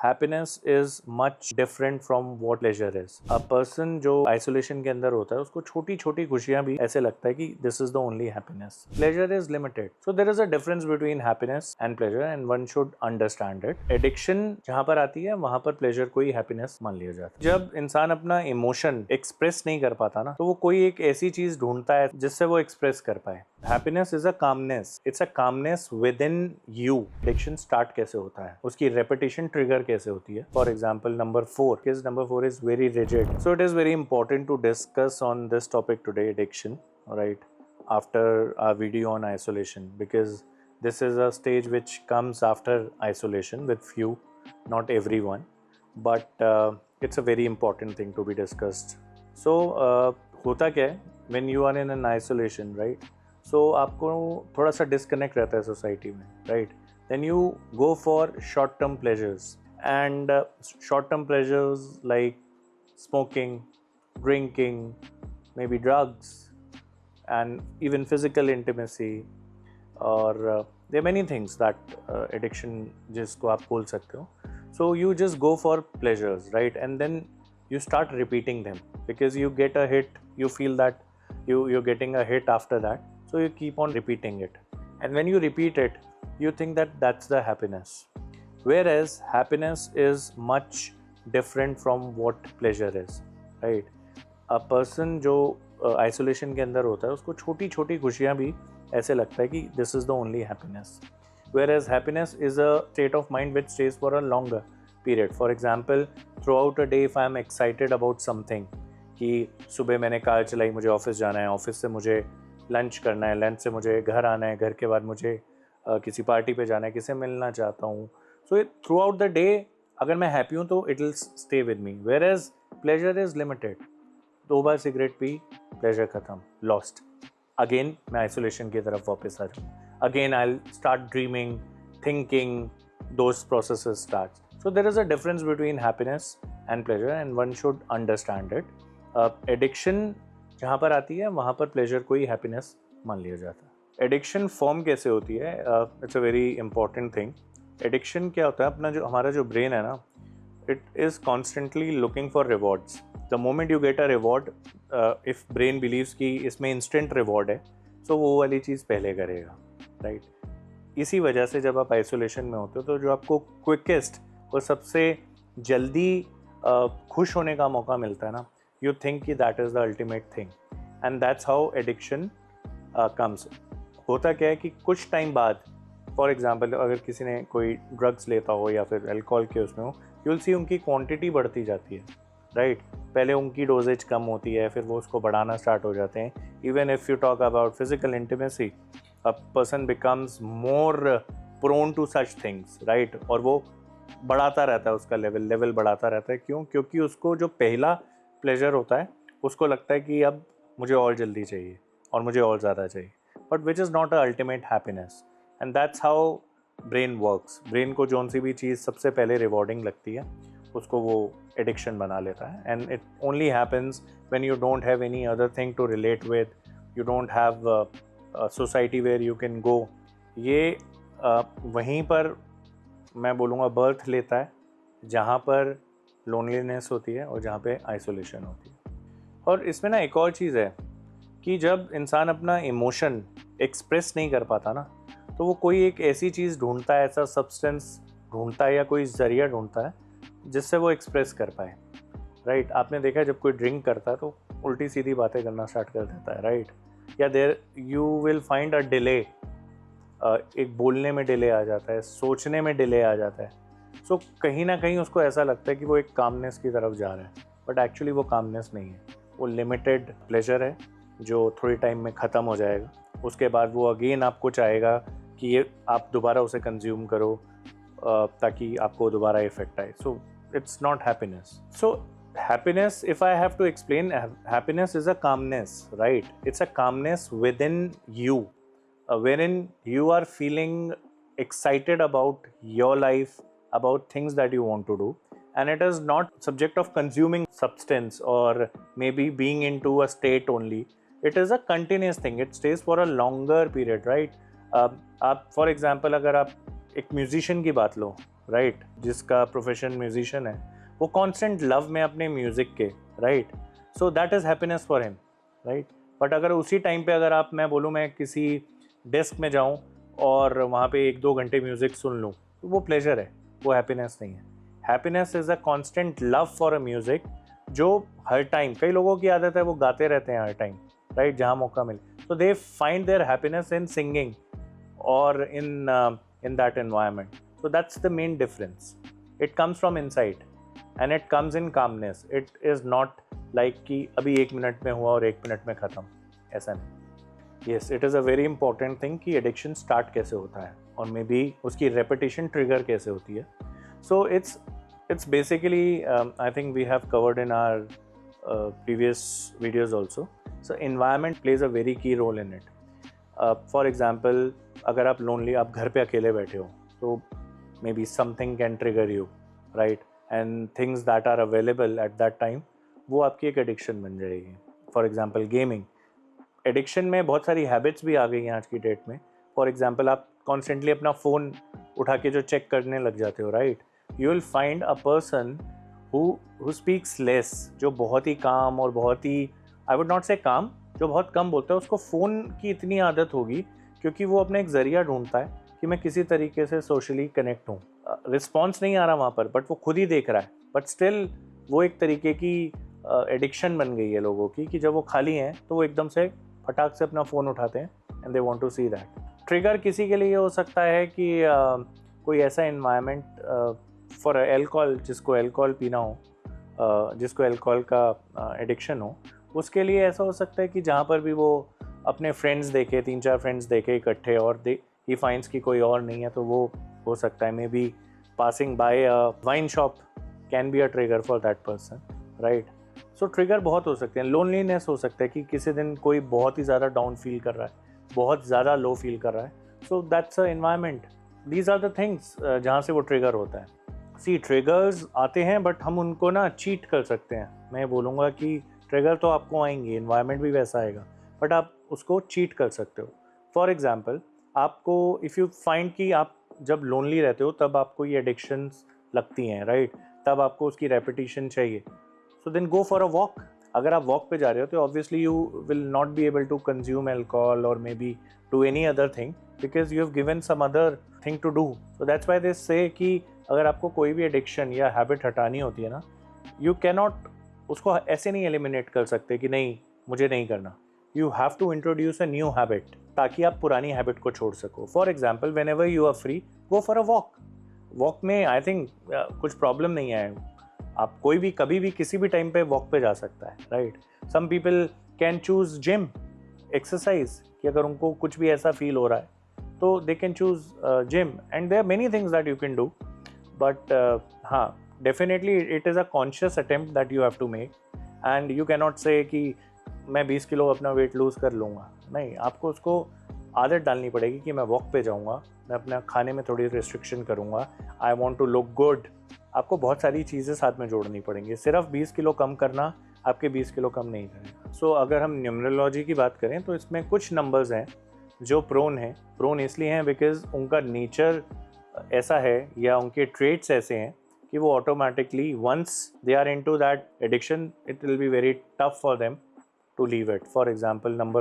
Happiness is much different from what pleasure is. A person जो isolation के अंदर होता है उसको छोटी छोटी खुशियां भी ऐसे लगता है कि this is the only happiness. Pleasure is limited, so there is a difference between happiness and pleasure and one should understand it. Addiction जहां पर आती है वहां पर प्लेजर को ही हैप्पीनेस मान लिया जाता है। जब इंसान अपना इमोशन एक्सप्रेस नहीं कर पाता ना, तो वो कोई एक ऐसी चीज ढूंढता है जिससे वो एक्सप्रेस कर पाए। Happiness is a calmness, it's a calmness with in you. Addiction start कैसे होता है, उसकी रेपिटेशन ट्रिगर कैसे होती है। For example number 4, because number 4 is very rigid, so it is very important to discuss on this topic today, addiction, right, after our video on isolation, because this is a stage which comes after isolation with few, not everyone, but it's a very important thing to be discussed. So होता क्या है, when you are in an isolation, right, so आपको थोड़ा सा disconnect रहता है society में, right, then you go for short term pleasures, and short term pleasures like smoking, drinking, maybe drugs, and even physical intimacy, or there are many things that addiction जिसको आप बोल सकते हो. So you just go for pleasures, right, and then you start repeating them because you get a hit, you feel that you're getting a hit after that, so you keep on repeating it, and when you repeat it you think that that's the happiness, whereas happiness is much different from what pleasure is, right. A person जो isolation के अंदर होता है उसको छोटी छोटी खुशियाँ भी ऐसे लगता है कि this is the only happiness, whereas happiness is a state of mind which stays for a longer period. For example, throughout a day if I am excited about something, कि सुबह मैंने कार चलाई, मुझे ऑफिस जाना है, office से मुझे lunch करना है, लंच से मुझे घर आना है, घर के बाद मुझे किसी पार्टी पे जाना है, किसे मिलना चाहता हूँ, so throughout the day अगर मैं हैप्पी हूँ तो it will stay with me, whereas pleasure is limited. 2 बार सिगरेट पी, प्लेजर खत्म, लॉस्ट, अगेन मैं आइसोलेशन की तरफ वापस आ जाऊँ, again I will start dreaming, thinking, those processes start. So there is a difference between happiness and pleasure and one should understand it. Addiction जहाँ पर आती है वहाँ पर प्लेजर को ही हैप्पीनेस मान लिया जाता है। एडिक्शन फॉर्म कैसे होती है, it's a very important thing. Addiction क्या होता है, अपना जो हमारा जो ब्रेन है ना, it is constantly looking for rewards. The moment you get a reward, if brain believes कि इसमें इंस्टेंट रिवॉर्ड है, सो वो वाली चीज़ पहले करेगा, राइट। इसी वजह से जब आप आइसोलेशन में होते हो तो जो आपको क्विकेस्ट और सबसे जल्दी खुश होने का मौका मिलता है ना, यू थिंक कि that is the ultimate thing, and that's how addiction comes. होता क्या है कि कुछ टाइम बाद, फॉर एग्जांपल अगर किसी ने कोई ड्रग्स लेता हो या फिर अल्कोहल के उसमें हो, यू विल सी उनकी क्वांटिटी बढ़ती जाती है, राइट। पहले उनकी डोजेज कम होती है, फिर वो उसको बढ़ाना स्टार्ट हो जाते हैं। Even if you talk about physical intimacy, a person becomes more prone to such things, right, और वो बढ़ाता रहता है, उसका लेवल बढ़ाता रहता है। क्यों? क्योंकि उसको जो पहला प्लेजर होता है उसको लगता है कि अब मुझे और जल्दी चाहिए और मुझे और ज़्यादा चाहिए, but which is not a ultimate happiness, and that's how brain works. Brain को जौन सी भी चीज़ सबसे पहले रिवॉर्डिंग लगती है उसको वो एडिक्शन बना लेता है, and it only happens when you don't have any other thing to relate with, you don't have society where you can go. ये वहीं पर मैं बोलूँगा बर्थ लेता है जहाँ पर लोनलीनेस होती है और जहाँ पे आइसोलेशन होती है। और इसमें ना एक और चीज़ है कि जब इंसान अपना इमोशन एक्सप्रेस नहीं कर पाता ना, तो वो कोई एक ऐसी चीज़ ढूंढता है, ऐसा सब्सटेंस ढूंढता है या कोई ज़रिया ढूंढता है जिससे वो एक्सप्रेस कर पाए, राइट। आपने देखा है जब कोई ड्रिंक करता है तो उल्टी सीधी बातें करना स्टार्ट कर देता है, राइट, या there you will find a delay, एक बोलने में डिले आ जाता है, सोचने में डिले आ जाता है। सो कहीं ना कहीं उसको ऐसा लगता है कि वो एक कामनेस की तरफ जा रहा है, बट एक्चुअली वो कामनेस नहीं है, वो लिमिटेड प्लेजर है जो थोड़ी टाइम में ख़त्म हो जाएगा। उसके बाद वो अगेन आपको चाहेगा कि ये आप दोबारा उसे कंज्यूम करो ताकि आपको दोबारा इफेक्ट आए। So it's not happiness. So happiness, if I have to explain, happiness is a calmness, right? It's a calmness within you, wherein you are feeling excited about your life, about things that you want to do, and it is not subject of consuming substance or maybe being into a state only. It is a continuous thing, it stays for a longer period, right? आप for example अगर आप एक musician की बात लो, right, जिसका profession musician है, वो constant love में अपने म्यूजिक के, right, so that is happiness for him, right. But अगर उसी टाइम पे अगर आप, मैं बोलूँ मैं किसी डेस्क में जाऊँ और वहाँ पे 1-2 घंटे म्यूज़िक सुन लूँ, तो वो प्लेजर है, वो हैप्पीनेस नहीं है। Happiness is a constant love for a music, जो हर टाइम, कई लोगों की आदत है वो गाते रहते हैं हर टाइम, राइट, जहाँ मौका मिले, so they find their happiness in singing or in that environment. So that's the main difference. It comes from inside and it comes in calmness. It is not like कि अभी 1 minute में हुआ और 1 minute में ख़त्म, ऐसा नहीं. Yes, it is a very important thing कि addiction start कैसे होता है और मे बी उसकी repetition trigger कैसे होती है. So it's basically I think we have covered in our previous videos also. So environment plays a very key role in it. For example, अगर आप lonely, आप घर पे अकेले बैठे हो, तो maybe something can trigger you, right? And things that are available at that time, वो आपकी एक addiction बन जाएगी. For example, gaming. Addiction में बहुत सारी habits भी आ गई हैं आज की डेट में. For example, आप constantly अपना फ़ोन उठा के जो चेक करने लग जाते हो, right? You will find a person who speaks less, जो बहुत ही काम और बहुत ही, I would not say काम, जो बहुत कम बोलता है, उसको फ़ोन की इतनी आदत होगी क्योंकि वो अपना एक ज़रिया ढूंढता है कि मैं किसी तरीके से सोशली कनेक्ट हूँ. रिस्पॉन्स नहीं आ रहा वहाँ पर, बट वो खुद ही देख रहा है, बट स्टिल वो एक तरीके की एडिक्शन बन गई है लोगों की कि जब वो खाली हैं तो वो एकदम से फटाक से अपना फ़ोन उठाते हैं and they want to see that. Trigger किसी के लिए हो सकता है कि कोई ऐसा इन्वायरमेंट फॉर एल्कोहल, जिसको एल्कोहल पीना हो, जिसको एल्कोहल का एडिक्शन हो, उसके लिए ऐसा हो सकता है कि जहाँ पर भी वो अपने फ्रेंड्स देखे, 3-4 फ्रेंड्स देखे इकट्ठे और ही फाइंड्स कि कोई और नहीं है, तो वो हो सकता है may be passing by a wine shop can be a trigger for that person, right. So trigger बहुत हो सकते हैं. लोनलीनेस हो सकता है कि किसी दिन कोई बहुत ही ज़्यादा डाउन फील कर रहा है, बहुत ज़्यादा लो फील कर रहा है, so that's a environment. These are the things जहाँ से वो ट्रिगर होता है. सी, ट्रिगर्स आते हैं बट हम उनको ना चीट कर सकते हैं. मैं बोलूँगा कि ट्रिगर तो आपको आएंगे, इन्वायरमेंट भी वैसा आएगा, बट आप उसको चीट कर सकते हो. फॉर एग्जाम्पल, आपको इफ़ यू फाइंड कि आप जब लोनली रहते हो तब आपको ये एडिक्शंस लगती हैं, राइट, तब आपको उसकी रेपिटेशन चाहिए, so then go for a walk. अगर आप वॉक पे जा रहे हो तो obviously you will not be able to consume alcohol और maybe do any other thing because you have given some other thing to do. So that's why they say कि अगर आपको कोई भी एडिक्शन या हैबिट हटानी होती है ना, यू कैन नॉट उसको ऐसे नहीं एलिमिनेट कर सकते कि नहीं मुझे नहीं करना. You have to introduce a new habit ताकि आप पुरानी हैबिट को छोड़ सको. For example, whenever you are free, go for a walk. Walk में आई थिंक कुछ प्रॉब्लम नहीं है. आप कोई भी कभी भी किसी भी टाइम पे वॉक पे जा सकता है, right. Some people can choose gym exercise, कि अगर उनको कुछ भी ऐसा फील हो रहा है तो they can choose gym and there are many things that you can do. But हाँ, definitely it is a conscious attempt that you have to make and you can not say कि मैं 20 kilo अपना weight lose कर लूँगा. नहीं, आपको उसको आदत डालनी पड़ेगी कि मैं वॉक पे जाऊँगा, मैं अपना खाने में थोड़ी रिस्ट्रिक्शन करूँगा, I want to look good. आपको बहुत सारी चीज़ें साथ में जोड़नी पड़ेंगी. सिर्फ 20 किलो कम करना आपके 20 किलो कम नहीं करेगा. सो अगर हम न्यूमरोलॉजी की बात करें तो इसमें कुछ नंबर्स हैं जो प्रोन हैं. प्रोन इसलिए हैं बिकॉज उनका नेचर ऐसा है या उनके ट्रेट्स ऐसे हैं कि वो automatically once they are into that addiction, it will be very tough for them to leave it. For example, number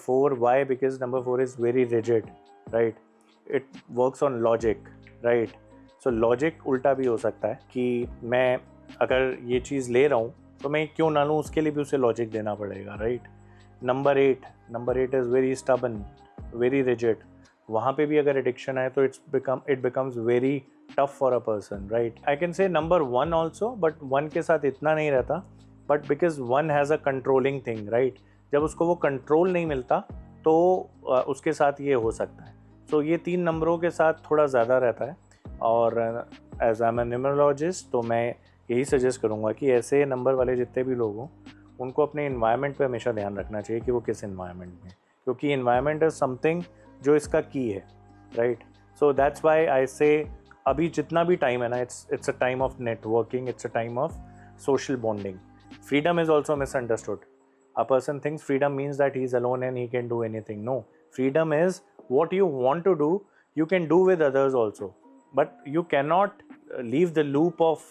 4, why? Because number 4 is very rigid, right? It works on logic, right? So logic उल्टा भी हो सकता है कि मैं अगर ये चीज़ ले रहा हूँ तो मैं क्यों ना लूँ, उसके लिए भी उसे लॉजिक देना पड़ेगा, right. Number 8 is very stubborn, very rigid. वहाँ पे भी अगर एडिक्शन आए तो it becomes very tough for a person, right. I can say number 1 also, but 1 के साथ इतना नहीं रहता, but because 1 has a controlling thing, right. जब उसको वो कंट्रोल नहीं मिलता तो उसके साथ ये हो सकता है. सो ये 3 नंबरों के साथ थोड़ा ज़्यादा रहता है. और as I am a numerologist तो मैं यही सजेस्ट करूँगा कि ऐसे नंबर वाले जितने भी लोग हों उनको अपने इन्वायरमेंट पे हमेशा ध्यान रखना चाहिए कि वो किस इन्वायरमेंट में, क्योंकि इन्वायरमेंट इज़ समथिंग जो इसका की है, राइट. सो दैट्स वाई आई से अभी जितना भी टाइम है ना, it's a time of networking, it's a time of social bonding. Freedom is also misunderstood. A person thinks freedom means that he is alone and he can do anything. No, freedom is what you want to do, you can do with others also. but you cannot leave the loop of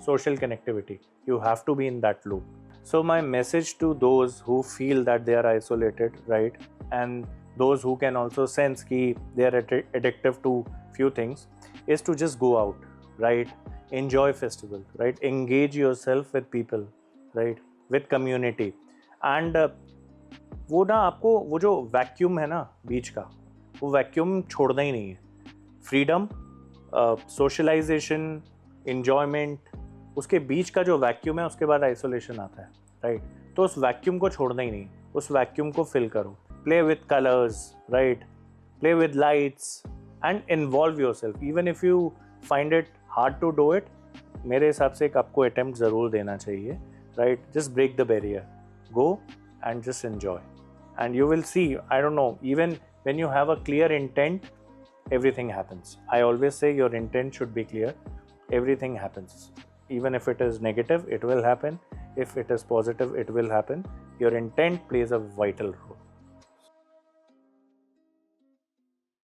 social connectivity. You have to be in that loop. So my message to those who feel that they are isolated, right, and those who can also sense ki they are addictive to few things, is to just go out, right, enjoy festival, right, engage yourself with people, right, with community. And वो ना आपको वो जो vacuum है ना बीच का, वो vacuum छोड़ना ही नहीं है. फ्रीडम, सोशलाइजेशन, इंजॉयमेंट, उसके बीच का जो वैक्यूम है उसके बाद आइसोलेशन आता है, राइट. तो उस वैक्यूम को छोड़ना ही नहीं, उस वैक्यूम को फिल करो. Play with colours, right, play with lights and involve yourself. Even if you find it hard to do it, मेरे हिसाब से एक आपको अटेम्प्ट ज़रूर देना चाहिए, right. Just break the barrier, go and just enjoy, and you will see, I don't know, even when you have a clear intent, everything happens. I always say your intent should be clear. Everything happens. Even if it is negative, it will happen. If it is positive, it will happen. Your intent plays a vital role.